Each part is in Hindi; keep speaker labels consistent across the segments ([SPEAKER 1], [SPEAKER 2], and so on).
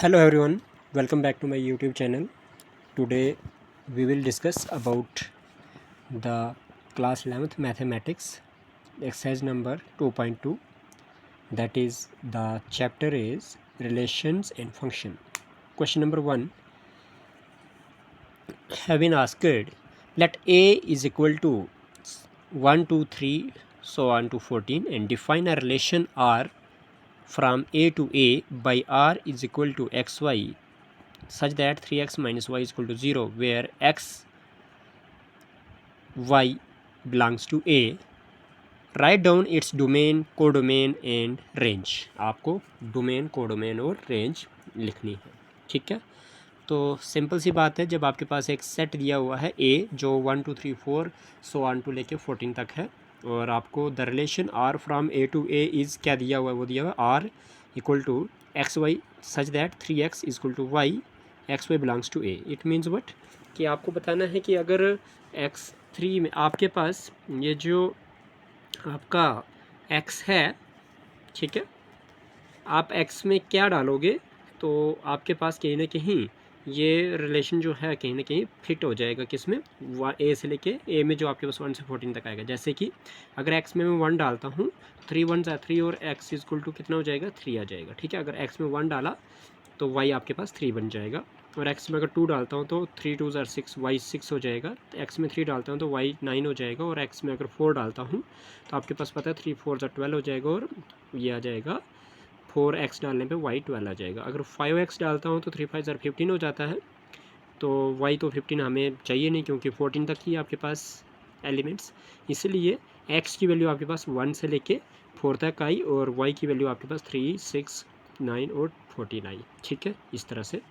[SPEAKER 1] Hello everyone, welcome back to my YouTube channel. Today we will discuss about the class 11th mathematics exercise number 2.2, that is the chapter is relations and function. Question number 1, have been asked, let A is equal to 1 2 3 so on to 14 and define a relation R from A to A by R is equal to xy such that 3x minus y is equal to 0 where x y belongs to A. Write down its domain, codomain and range. आपको डोमेन, कोडोमेन और रेंज लिखनी है. ठीक है, तो सिंपल सी बात है. जब आपके पास एक सेट दिया हुआ है ए जो 1 2 3 4 सो ऑन टू लेके 14 तक है और आपको the relation R from A to A is क्या दिया हुआ है, वो दिया हुआ है R equal to x y such that 3x is equal to y x y belongs to A. It means what कि आपको बताना है कि अगर x3 में आपके पास ये जो आपका x है, ठीक है, आप x में क्या डालोगे तो आपके पास कहीं ना कहीं ये रिलेशन जो है कहीं ना कहीं फिट हो जाएगा. किस में? ए से लेके ए में जो आपके पास 1 से 14 तक आएगा. जैसे कि अगर x में मैं 1 डालता हूँ, 3 1 3 और x इज इक्वल टू कितना हो जाएगा, 3 आ जाएगा. ठीक है, अगर x में 1 डाला तो y आपके पास 3 बन जाएगा. और x में अगर 2 डालता हूँ तो 3 2 6 y 6 हो जाएगा. x में 3 डालता हूँ तो y 9 हो जाएगा. और x में अगर 4 डालता हूँ तो आपके पास पता है 3 4 12 हो जाएगा. और ये आ जाएगा 4x डालने पे y 12 आ जाएगा. अगर 5x डालता हूँ तो 3 5 15 हो जाता है. तो y तो 15 हमें चाहिए नहीं क्योंकि 14 तक ही आपके पास एलिमेंट्स. इसलिए x की वैल्यू आपके पास 1 से लेके 4 तक आई और y की वैल्यू आपके पास 3 6 9 और 14 आई. ठीक है, इस तरह से.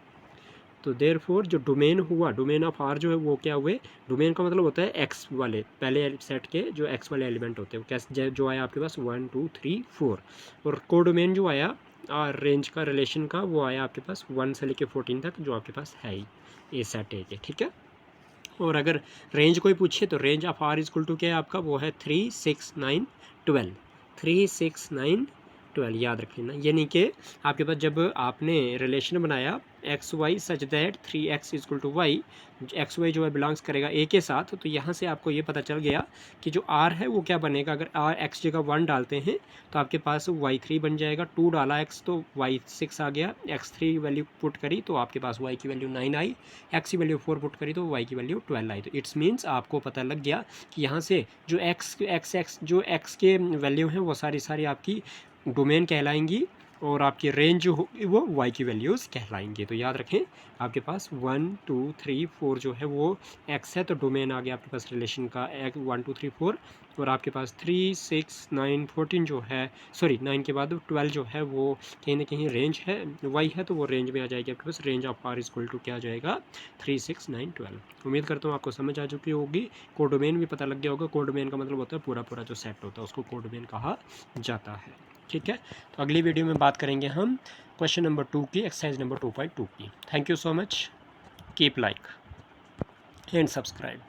[SPEAKER 1] तो देयरफॉर जो डोमेन हुआ, डोमेन ऑफ आर जो है वो क्या हुए, डोमेन का मतलब होता है एक्स वाले पहले सेट के जो एक्स वाले एलिमेंट होते हैं कैसे जो आया आपके पास 1 2 3 4. और कोडोमेन जो आया रेंज का रिलेशन का वो आया आपके पास 1 से लेके 14 तक जो आपके पास है ही ए सेट ए के. ठीक है, और अगर रेंज कोई पूछे तो range of R is equal to क्या है आपका, वो है 3 6 9 12. 3 6 9 12 याद रख लेना. यानी कि आपके पास जब आपने रिलेशन बनाया x y such that 3x is equal to y, x y जो है बिलोंग्स करेगा ए के साथ, तो यहाँ से आपको ये पता चल गया कि जो आर है वो क्या बनेगा. अगर आर एक्स जगह 1 डालते हैं तो आपके पास y3 बन जाएगा. 2 डाला x तो y6 आ गया. x3 वैल्यू पुट करी तो आपके पास y की वैल्यू 9 आई. x की वैल्यू 4 पुट करी तो y की वैल्यू 12 आई. तो इट्स मीन्स आपको पता लग गया कि यहाँ से जो x जो x के वैल्यू हैं वो सारी आपकी डोमेन कहलाएंगी और आपकी रेंज जो होगी वो y की वैल्यूज़ कहलाएंगे. तो याद रखें आपके पास 1 2 3 4 जो है वो x है, तो डोमेन आ गया आपके पास रिलेशन का 1 2 3 4. और आपके पास 3 6 9 14 जो है, सॉरी 9 के बाद 12 जो है वो कहीं ना कहीं रेंज है y है, तो वो रेंज में आ जाएगी आपके पास. Range of R equal to क्या आ जाएगा, 3 6 9 12. उम्मीद करता हूँ आपको समझ आ चुकी होगी. कोडोमेन भी पता लग गया होगा. कोडोमेन का मतलब होता है पूरा जो सेट होता है उसको कोडोमेन कहा जाता है. ठीक है, तो अगली वीडियो में बात करेंगे हम क्वेश्चन नंबर 2 की, एक्सरसाइज नंबर 2.2 की. Thank you so much. Keep like and subscribe.